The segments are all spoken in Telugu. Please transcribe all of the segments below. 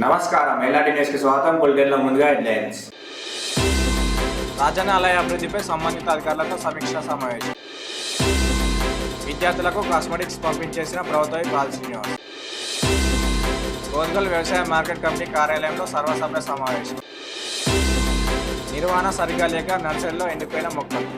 నమస్కారం, ఎల్ఆర్టీ న్యూస్కి స్వాగతం. బులెటిన్లో ముందుగా హెడ్లైన్స్. రాజన్న ఆలయ అభివృద్ధిపై సంబంధిత అధికారులతో సమీక్షా సమావేశం. విద్యార్థులకు కాస్మెటిక్స్ పంపించేసిన ప్రభుత్వ బాల్ శ్రీనివాస్. కోరుగల్ వ్యవసాయ మార్కెట్ కమిటీ కార్యాలయంలో సర్వసభ్య సమావేశం. నిర్వహణ సరిగా లేక నర్సరీలో ఎండిపోయిన మొక్కలు.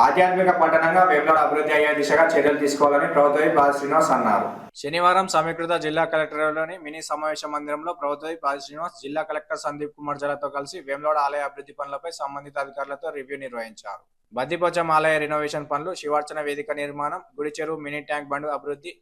ఆధ్యాత్మిక పట్టణంగా వేములవాడ అభివృద్ధి అయ్యే దిశగా చర్యలు తీసుకోవాలని ప్రభుత్వ బాల్ శ్రీనివాస్ అన్నారు. శనివారం సమీకృత జిల్లా కలెక్టర్లోని మినీ సమావేశ మందిరంలో ప్రభుత్వ బాల్ శ్రీనివాస్ జిల్లా కలెక్టర్ సందీప్ కుమార్ జలతో కలిసి వేములవాడ ఆలయ అభివృద్ధి పనులపై సంబంధిత అధికారులతో రివ్యూ నిర్వహించారు. బద్దిపోచం ఆలయ రినోవేషన్ పనులు, శివార్చన వేదిక నిర్మాణం, గుడి చెరువు మినీ ట్యాంక్ బండ్ అభివృద్ధి,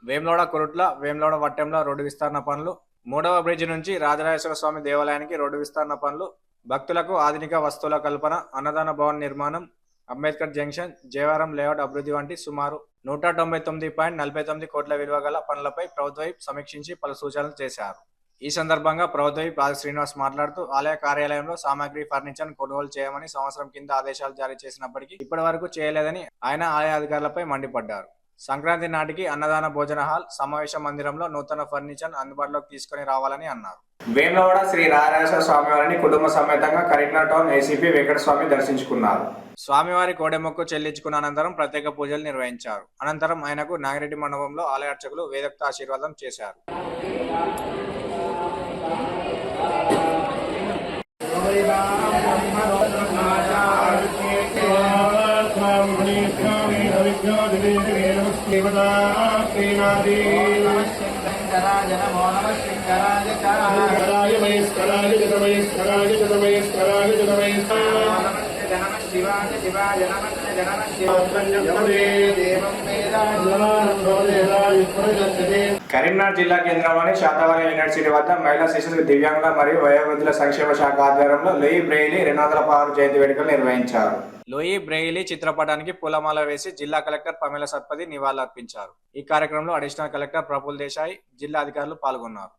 వేములవాడ కురుట్ల వేములవాడ వట్టంలో రోడ్డు విస్తరణ పనులు, 3వ బ్రిడ్జి నుంచి రాజరాజేశ్వర స్వామి దేవాలయానికి రోడ్డు విస్తరణ పనులు, భక్తులకు ఆధునిక వస్తువుల కల్పన, అన్నదాన భవన్ నిర్మాణం, అంబేద్కర్ జంక్షన్, జయవరం లేఅవుట్ అభివృద్ధి వంటి సుమారు 199.49 కోట్ల విలువ గల పనులపై ప్రభుత్వ సమీక్షించి పలు సూచనలు చేశారు. ఈ సందర్భంగా ప్రభుత్వ బాల్ శ్రీనివాస్ మాట్లాడుతూ ఆలయ కార్యాలయంలో సామాగ్రి ఫర్నిచర్ కొనుగోలు చేయమని సంవత్సరం కింద ఆదేశాలు జారీ చేసినప్పటికీ ఇప్పటి వరకు చేయలేదని ఆయన ఆలయ అధికారులపై మండిపడ్డారు. సంక్రాంతి నాటికి అన్నదాన భోజన హాల్, సమావేశ మందిరంలో నూతన ఫర్నిచర్ అందుబాటులోకి తీసుకుని రావాలని అన్నారు. వేములవాడ శ్రీ రాజరాజేశ్వర స్వామి వారిని కుటుంబ సమేతంగా కరీంనగర్ టౌన్ ఏసీపీ వెంకటస్వామి దర్శించుకున్నారు. స్వామివారి కోడెమొక్కు చెల్లించుకున్న అనంతరం ప్రత్యేక పూజలు నిర్వహించారు. అనంతరం ఆయనకు నాగిరెడ్డి మండపంలో ఆలయ అర్చకులు వేదోక్త ఆశీర్వాదం చేశారు. కరీంనగర్ జిల్లా కేంద్రంలోని శాతవాహన యూనివర్సిటీ వద్ద మహిళా శిశువులు, దివ్యాంగుల మరియు వయోవృద్ధుల సంక్షేమ శాఖ ఆధ్వర్యంలో లూయి బ్రెయిలీ 216 జయంతి వేడుకలు నిర్వహించారు. లూయి బ్రెయిలీ చిత్రపటానికి పూలమాల వేసి జిల్లా కలెక్టర్ పమేలా సత్పథి నివాళులర్పించారు. ఈ కార్యక్రమంలో అడిషనల్ కలెక్టర్ ప్రఫుల్ దేశాయ్, జిల్లా అధికారులు పాల్గొన్నారు.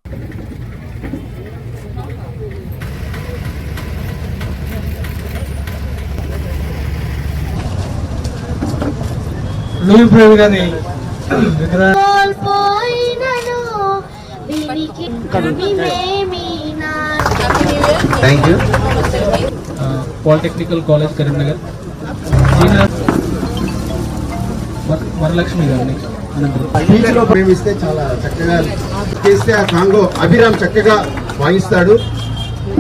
లూయి బ్రెయిలీ గారి thank you. Polytechnical college Karimnagar Varalakshmi గారిని బీచ్లో ప్రేమిస్తే చాలా చక్కగా చేస్తే ఆ కాంగో అభిరామ్ చక్కగా వాయిస్తాడు.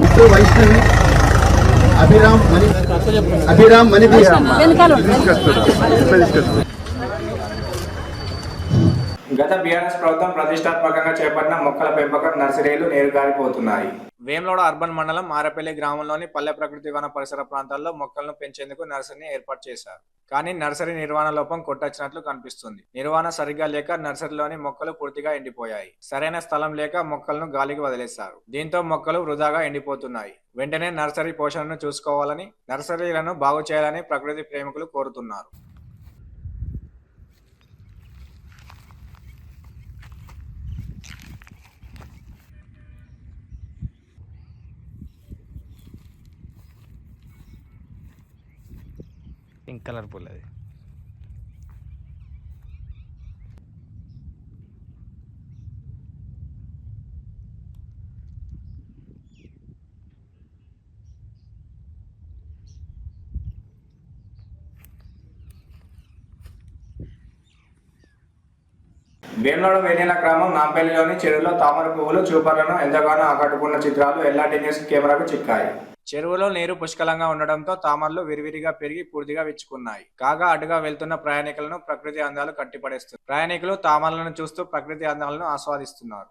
ఇప్పుడు వైష్ణవి అభిరామ్ మణి గత బీఆర్ఎస్ ప్రభుత్వం ప్రతిష్టాత్మకంగా చేపట్టిన మొక్కల పెంపకం నర్సరీలు నీరుగారిపోతున్నాయి. వేములవాడ అర్బన్ మండలం మారపల్లి గ్రామంలోని పల్లె ప్రకృతి వన పరిసర ప్రాంతాల్లో మొక్కలను పెంచేందుకు నర్సరీని ఏర్పాటు చేశారు. కానీ నర్సరీ నిర్వహణ లోపం కొట్టొచ్చినట్లు కనిపిస్తుంది. నిర్వహణ సరిగ్గా లేక నర్సరీలోని మొక్కలు పూర్తిగా ఎండిపోయాయి. సరైన స్థలం లేక మొక్కలను గాలికి వదిలేశారు. దీంతో మొక్కలు వృధాగా ఎండిపోతున్నాయి. వెంటనే నర్సరీ పోషణను చూసుకోవాలని, నర్సరీలను బాగు చేయాలని ప్రకృతి ప్రేమికులు కోరుతున్నారు. పింక్ కలర్ పూలు అది. వేములవాడ వేనేల గ్రామం నాంపల్లిలోని చెరువులో తామర పువ్వులు, చూపర్లను ఎంతగానో ఆకట్టుకున్న చిత్రాలు ఎల్ఆర్టీ న్యూస్ కెమెరాకు చిక్కాయి. చెరువులో నీరు పుష్కలంగా ఉండడంతో తామరలు విరివిరిగా పెరిగి పూర్తిగా విచ్చుకున్నాయి. కాగా అటుగా వెళ్తున్న ప్రయాణికులను ప్రకృతి అందాలు కట్టిపడేస్తుంది. ప్రయాణికులు తామరలను చూస్తూ ప్రకృతి అందాలను ఆస్వాదిస్తున్నారు.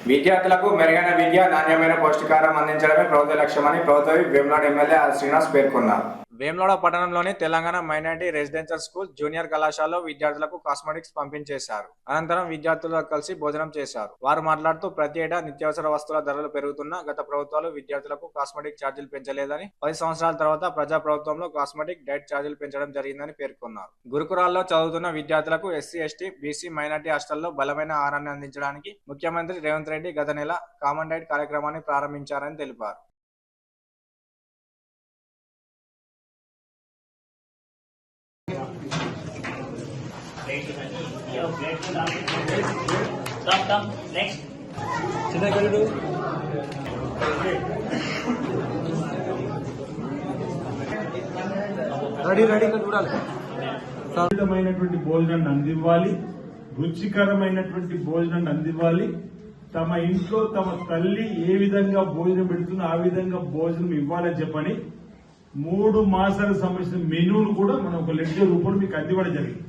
విద్యార్థులకు మెరుగైన విద్య, నాణ్యమైన పౌష్టికాహారం అందించడమే ప్రభుత్వ లక్ష్యమని ప్రభుత్వ వేములవాడ ఎమ్మెల్యే శ్రీనివాస్ పేర్కొన్నారు. వేములవాడ పట్టణంలోని Telangana minority residential school junior కళాశాలలో విద్యార్థులకు కాస్మెటిక్స్ పంపించేశారు. అనంతరం విద్యార్థులతో కలిసి భోజనం చేశారు. వారు మాట్లాడుతూ ప్రతి ఏటా నిత్యావసర వస్తువుల ధరలు పెరుగుతున్నా గత ప్రభుత్వాలు విద్యార్థులకు కాస్మెటిక్ ఛార్జీలు పెంచలేదని, 10 సంవత్సరాల తర్వాత ప్రజా ప్రభుత్వంలో కాస్మెటిక్ డైట్ ఛార్జీలు పెంచడం జరిగిందని పేర్కొన్నారు. గురుకులాల్లో చదువుతున్న విద్యార్థులకు ఎస్సీ, ఎస్టీ, బీసీ, మైనారిటీ హాస్టల్లో బలమైన ఆహారాన్ని అందించడానికి ముఖ్యమంత్రి రేవంత్ రెడ్డి గత నెల కామన్ డైట్ కార్యక్రమాన్ని ప్రారంభించారని తెలిపారు. Come. Next. రుచికరమైనటువంటి భోజనాన్ని అందివ్వాలి, రుచికరమైనటువంటి భోజనాన్ని అందివ్వాలి. తమ ఇంట్లో తమ తల్లి ఏ విధంగా భోజనం పెడుతుందో ఆ విధంగా భోజనం ఇవ్వాలని చెప్పని 3 మాసాలకు సంబంధించిన మెనూను కూడా మనం ఒక లెక్చర్ రూపంలో మీకు అందివ్వడం జరిగింది.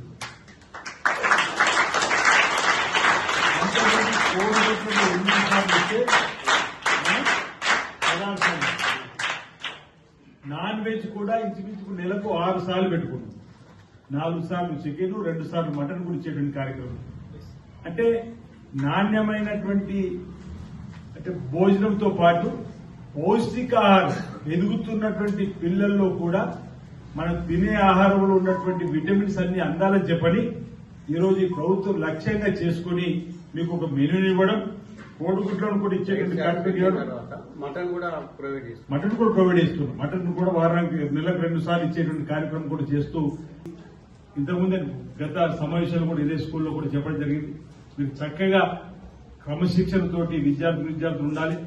నాన్ వెజ్ కూడా ఇంచుమించు నెలకు 6 సార్లు పెట్టుకున్నాం. 4 సార్లు చికెన్, 2 సార్లు మటన్ కూడా ఇచ్చేటువంటి కార్యక్రమం. అంటే నాణ్యమైనటువంటి భోజనంతో పాటు పౌష్టికాహారం ఎదుగుతున్నటువంటి పిల్లల్లో కూడా మనం తినే ఆహారంలో ఉన్నటువంటి విటమిన్స్ అన్ని అందాలని చెప్పని ఈరోజు ఈ ప్రభుత్వం లక్ష్యంగా చేసుకుని మీకు ఒక మెనూని ఇవ్వడం, కోడిగుడ్లను కూడా ఇచ్చేటువంటి కార్యక్రమం ఇవ్వడం, మటన్ కూడా ప్రొవైడ్ చేస్తున్నాం. మటన్ కూడా వారానికి నెలకు 2 సార్లు ఇచ్చేటువంటి కార్యక్రమం కూడా చేస్తూ, ఇంతకుముందే గత సమావేశాలు కూడా ఇదే స్కూల్లో కూడా చెప్పడం జరిగింది. మీరు చక్కగా క్రమశిక్షణతోటి విద్యార్థులు ఉండాలి.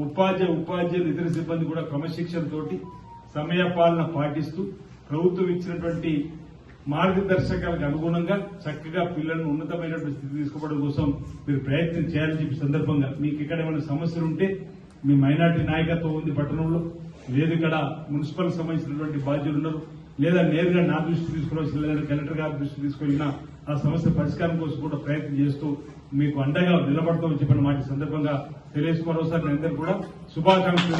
ఉపాధ్యాయులు ఇతర సిబ్బంది కూడా క్రమశిక్షణతోటి సమయపాలన పాటిస్తూ ప్రభుత్వం ఇచ్చినటువంటి మార్గదర్శకాలకు అనుగుణంగా చక్కగా పిల్లలను ఉన్నతమైనటువంటి స్థితి తీసుకోవడం కోసం మీరు ప్రయత్నం చేయాలని చెప్పి సందర్భంగా, మీకు ఇక్కడ ఏమైనా సమస్యలు ఉంటే మీ మైనార్టీ నాయకత్వం ఉంది పట్టణంలో, లేదు ఇక్కడ మున్సిపల్ సంబంధించినటువంటి బాధ్యులు ఉన్నారు, లేదా నేరుగా నా దృష్టి తీసుకురావాల్సిన, లేదా కలెక్టర్ గారి దృష్టి తీసుకెళ్లినా ఆ సమస్య పరిష్కారం కోసం కూడా ప్రయత్నం చేస్తూ మీకు అండగా నిలబడతామని చెప్పిన మాట సందర్భంగా తెలియజేసి మరోసారి మీ అందరూ కూడా శుభాకాంక్షలు.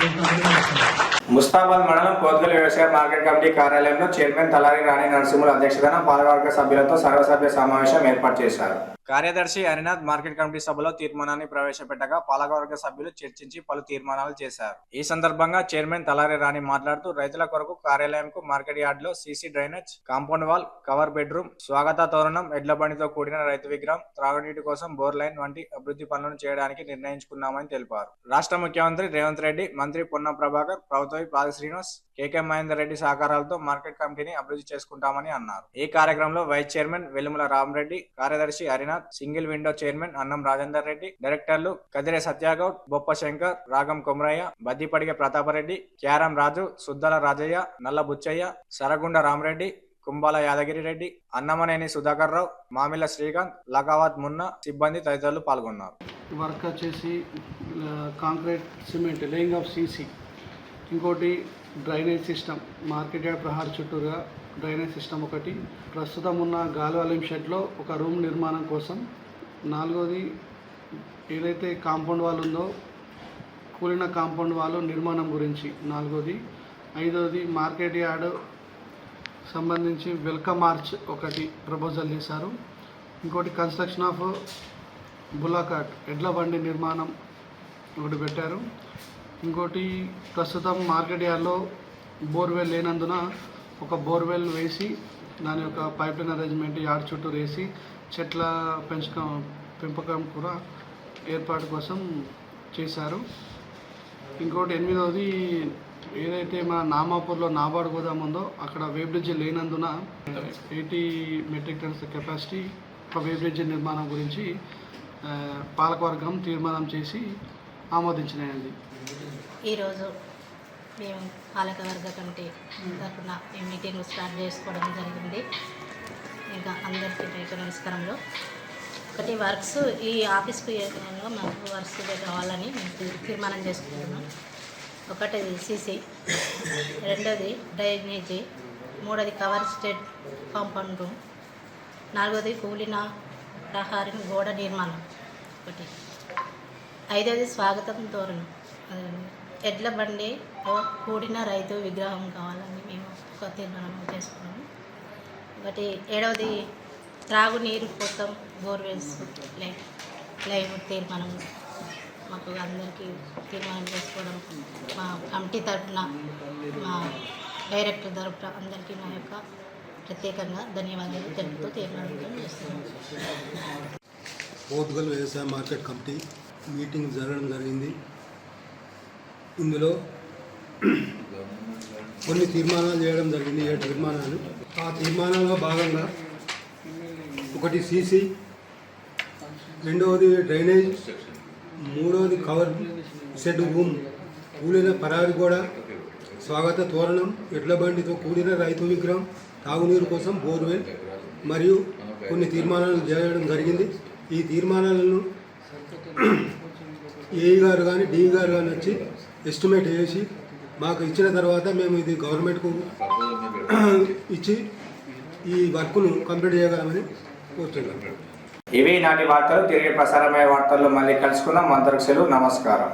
ముస్తాబాద్ మండలం కోత్గల్ వ్యవసాయ మార్కెట్ కమిటీ కార్యాలయంలో చైర్మన్ తలారి రాణి నరసింహుల అధ్యక్షతన పాలకవర్గ సభ్యులతో సర్వసభ్య సమావేశం ఏర్పాటు చేశారు. కార్యదర్శి హరినాథ్ మార్కెట్ కమిటీ సభలో తీర్మానాన్ని ప్రవేశపెట్టగా పాలకవర్గ సభ్యులు చర్చించి పలు తీర్మానాలు చేశారు. ఈ సందర్భంగా చైర్మన్ తలారి రాణి మాట్లాడుతూ రైతుల కొరకు కార్యాలయంకు మార్కెట్ యార్డ్ లో CC drainage, compound wall, cover bedroom, స్వాగత తోరణం, ఎడ్ల బండితో కూడిన రైతు విగ్రహం, త్రాగునీటి కోసం బోర్ లైన్ వంటి అభివృద్ధి పనులను చేయడానికి నిర్ణయించుకున్నామని తెలిపారు. రాష్ట్ర ముఖ్యమంత్రి రేవంత్ రెడ్డి, మంత్రి పొన్నం ప్రభాకర్, ప్రభుత్వ పాది శ్రీనివాస్, కేకే మహేందర్ రెడ్డి సహకారాలతో మార్కెట్ కమిటీని అభివృద్ధి చేసుకుంటామని అన్నారు. ఈ కార్యక్రమంలో వైస్ చైర్మన్ వెల్లుముల రామరెడ్డి, కార్యదర్శి హరినాథ్, సింగిల్ విండో చైర్మన్ అన్నం రాజేందర్ రెడ్డి, డైరెక్టర్లు కదిరే సత్యాగౌడ్, బొప్ప శంకర్, రాగం కొమరయ్య, బద్దిపడిగ ప్రతాపరెడ్డి, క్యారం రాజు, సుద్దల రాజయ్య, నల్ల బుచ్చయ్య, సరగుండ రామరెడ్డి, కుంబాల యాదగిరి రెడ్డి, అన్నమనేని సుధాకర్ రావు, మామిళ్ళ శ్రీకాంత్, లగావత్ మున్నా సిబ్బంది తదితరులు పాల్గొన్నారు. వర్క్ వచ్చేసి concrete, cement, laying of CC, ఇంకోటి డ్రైనేజ్ సిస్టమ్, మార్కెట్ యార్డ్ ప్రహార్ చుట్టూగా డ్రైనేజ్ సిస్టమ్ ఒకటి, ప్రస్తుతం ఉన్న గాలివాలం షెడ్లో ఒక రూమ్ నిర్మాణం కోసం, 4వది ఏదైతే కాంపౌండ్ వాల్ ఉందో కూలిన కాంపౌండ్ వాల్ నిర్మాణం గురించి 4వది, 5వది మార్కెట్ యార్డ్ సంబంధించి వెల్కమ్ మార్చ్ ఒకటి ప్రపోజల్ చేశారు, ఇంకోటి కన్స్ట్రక్షన్ ఆఫ్ బులాకాట్ ఎడ్ల బండి నిర్మాణం ఒకటి పెట్టారు, ఇంకోటి ప్రస్తుతం మార్కెట్ యార్డ్లో బోర్వెల్ లేనందున ఒక బోర్వెల్ వేసి దాని యొక్క పైప్ లైన్ అరేంజ్మెంట్ యార్డ్ చుట్టూ వేసి చెట్ల పెంపకం కూడా ఏర్పాటు కోసం చేశారు. ఇంకోటి 8వది ఏదైతే మన నామాపూర్లో నాబార్డు గోదాం ఉందో అక్కడ వే బ్రిడ్జ్ లేనందున 80 మెట్రిక్ టన్స్ కెపాసిటీ ఒక వే బ్రిడ్జ్ నిర్మాణం గురించి పాలకవర్గం తీర్మానం చేసి ఆమోదించినాయండి. ఈరోజు మేము పాలకవర్గ కమిటీ తరఫున ఈ మీటింగ్ స్టార్ట్ చేసుకోవడం జరిగింది. ఇంకా అందరికీ రైతు నమస్కారంలో. ఒకటి వర్క్స్ ఈ ఆఫీస్కి మాకు వర్క్స్ కావాలని తీర్మానం చేసుకుంటున్నాం. ఒకటి సీసీ, 2వది డ్రైనేజీ, 3వది కవర్ స్టేట్ కాంపౌండ్ రూమ్, 4వది కూలిన ప్రహారీ గోడ నిర్మాణం ఒకటి, 5వది స్వాగతం తోరణం, ఎడ్ల బండితో కూడిన రైతు విగ్రహం కావాలని మేము ఒక తీర్మానం చేసుకున్నాము. ఒకటి 7వది త్రాగునీరు కోసం బోర్వెల్స్ లైవ్ తీర్మానం మాకు అందరికీ తీర్మానం చేసుకోవడం మా కమిటీ తరఫున మా డైరెక్టర్ తరఫున అందరికీ మా యొక్క ప్రత్యేకంగా ధన్యవాదాలు తెలుపుతూ తీర్మానం చేస్తున్నాము. పోర్టుగల్ వ్యవసాయ మార్కెట్ కమిటీ మీటింగ్ జరగడం జరిగింది. ఇందులో కొన్ని తీర్మానాలు చేయడం జరిగింది, 7 తీర్మానాలు. ఆ తీర్మానాల్లో భాగంగా ఒకటి సీసీ, 2వది డ్రైనేజ్, 3వది కవర్ షెడ్ రూమ్, కూలిన పరారి గోడ, స్వాగత తోరణం, ఎడ్ల బండితో కూడిన రైతు విగ్రహం, తాగునీరు కోసం బోర్వెల్ మరియు కొన్ని తీర్మానాలు చేయడం జరిగింది. ఈ తీర్మానాలను ఏఈ గారు కానీ డిఈ గారు కానీ వచ్చి ఎస్టిమేట్ వేసి మాకు ఇచ్చిన తర్వాత మేము ఇది గవర్నమెంట్కు ఇచ్చి ఈ వర్క్ను కంప్లీట్ చేయగలమని కోరుతున్నాం. ఇవి నాటి వార్తలు. తిరిగి ప్రసారమయ్యే వార్తల్లో మళ్ళీ కలుసుకుందాం. అందరికి సెలవు. నమస్కారం.